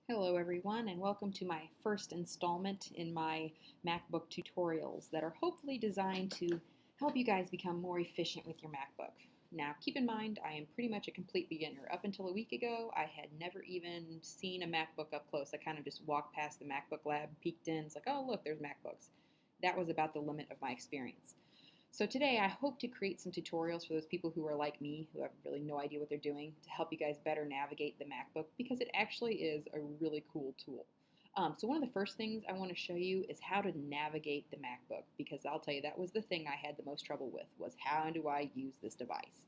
Hello everyone, and welcome to my first installment in my MacBook tutorials that are hopefully designed to help you guys become more efficient with your MacBook. Now keep in mind I am pretty much a complete beginner. Up until a week ago I had never even seen a MacBook up close. I kind of just walked past the MacBook lab, peeked in, it's like, oh look, there's MacBooks. That was about the limit of my experience. So today I hope to create some tutorials for those people who are like me, who have really no idea what they're doing, to help you guys better navigate the MacBook because it actually is a really cool tool. So one of the first things I want to show you is how to navigate the MacBook because I'll tell you that was the thing I had the most trouble with was how do I use this device?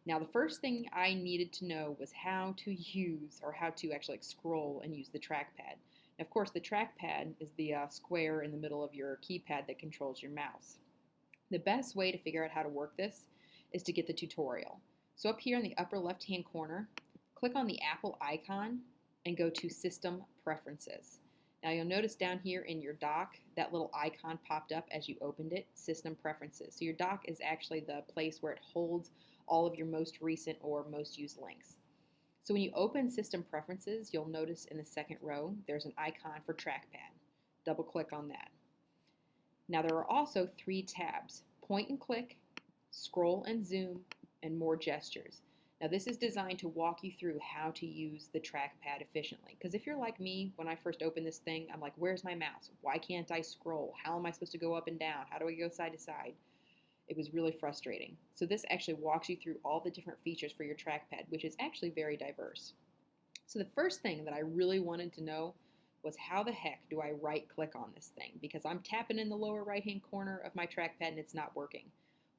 Now the first thing I needed to know was how to use or how to actually scroll and use the trackpad. Now, of course, the trackpad is the square in the middle of your keypad that controls your mouse. The best way to figure out how to work this is to get the tutorial. So up here in the upper left-hand corner, click on the Apple icon and go to System Preferences. Now you'll notice down here in your dock, that little icon popped up as you opened it, System Preferences. So your dock is actually the place where it holds all of your most recent or most used links. So when you open System Preferences, you'll notice in the second row, there's an icon for Trackpad. Double click on that. Now there are also three tabs: point and click, scroll and zoom, and more gestures. Now this is designed to walk you through how to use the trackpad efficiently. Because if you're like me, when I first opened this thing, I'm like, where's my mouse? Why can't I scroll? How am I supposed to go up and down? How do I go side to side? It was really frustrating. So this actually walks you through all the different features for your trackpad, which is actually very diverse. So the first thing that I really wanted to know was how the heck do I right click on this thing? Because I'm tapping in the lower right hand corner of my trackpad and it's not working.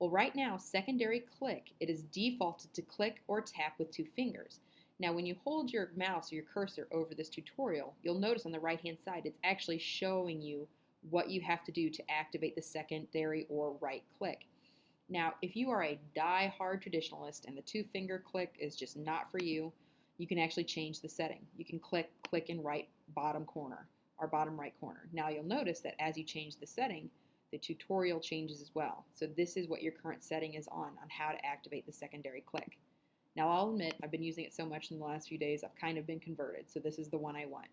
Well, right now, secondary click, it is defaulted to click or tap with two fingers. Now, when you hold your mouse or your cursor over this tutorial, you'll notice on the right hand side, it's actually showing you what you have to do to activate the secondary or right click. Now, if you are a die-hard traditionalist and the two-finger click is just not for you, you can actually change the setting. You can click in right bottom corner or bottom right corner. Now you'll notice that as you change the setting, the tutorial changes as well. So this is what your current setting is on how to activate the secondary click. Now I'll admit I've been using it so much in the last few days, I've kind of been converted. So this is the one I want.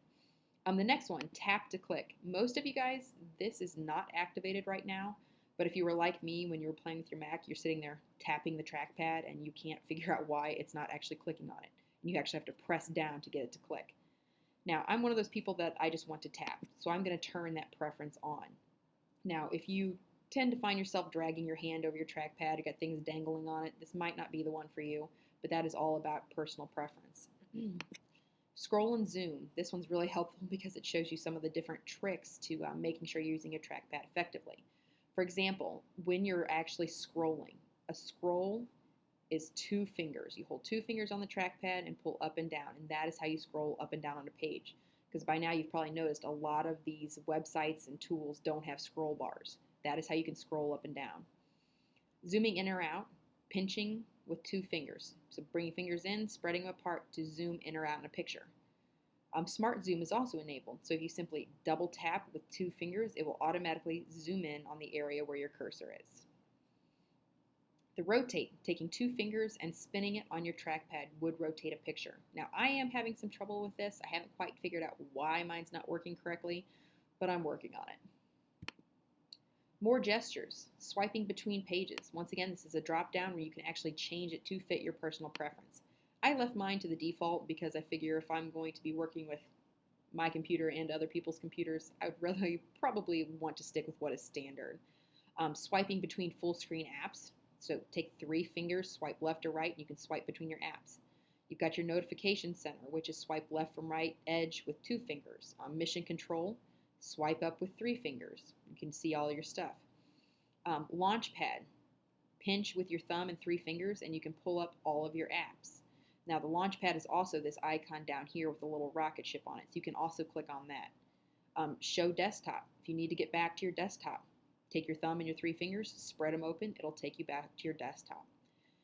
The next one, tap to click. Most of you guys, this is not activated right now. But if you were like me when you were playing with your Mac, you're sitting there tapping the trackpad and you can't figure out why it's not actually clicking on it. And you actually have to press down to get it to click. Now, I'm one of those people that I just want to tap, so I'm going to turn that preference on. Now, if you tend to find yourself dragging your hand over your trackpad, you got things dangling on it, this might not be the one for you, but that is all about personal preference. Scroll and zoom. This one's really helpful because it shows you some of the different tricks to making sure you're using your trackpad effectively. For example, when you're actually scrolling, a scroll is two fingers. You hold two fingers on the trackpad and pull up and down, and that is how you scroll up and down on a page. Because by now you've probably noticed a lot of these websites and tools don't have scroll bars. That is how you can scroll up and down. Zooming in or out, pinching with two fingers. So bring your fingers in, spreading them apart to zoom in or out in a picture. Smart zoom is also enabled. So if you simply double tap with two fingers, it will automatically zoom in on the area where your cursor is. The rotate, taking two fingers and spinning it on your trackpad would rotate a picture. Now I am having some trouble with this. I haven't quite figured out why mine's not working correctly, but I'm working on it. More gestures, swiping between pages. Once again, this is a drop down where you can actually change it to fit your personal preference. I left mine to the default because I figure if I'm going to be working with my computer and other people's computers, I would rather probably want to stick with what is standard. Swiping between full screen apps. So take three fingers, swipe left or right, and you can swipe between your apps. You've got your notification center, which is swipe left from right edge with two fingers. Mission control, swipe up with three fingers. You can see all your stuff. Launchpad, pinch with your thumb and three fingers, and you can pull up all of your apps. Now the launchpad is also this icon down here with a little rocket ship on it, so you can also click on that. Show desktop, if you need to get back to your desktop. Take your thumb and your three fingers, spread them open, it'll take you back to your desktop.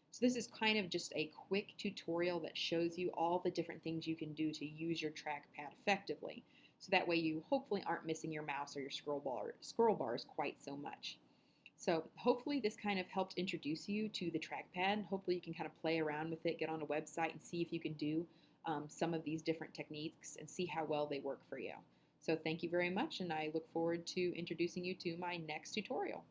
So this is kind of just a quick tutorial that shows you all the different things you can do to use your trackpad effectively. So that way you hopefully aren't missing your mouse or your scroll bars quite so much. So hopefully this kind of helped introduce you to the trackpad. Hopefully you can kind of play around with it, get on a website and see if you can do some of these different techniques and see how well they work for you. So thank you very much, and I look forward to introducing you to my next tutorial.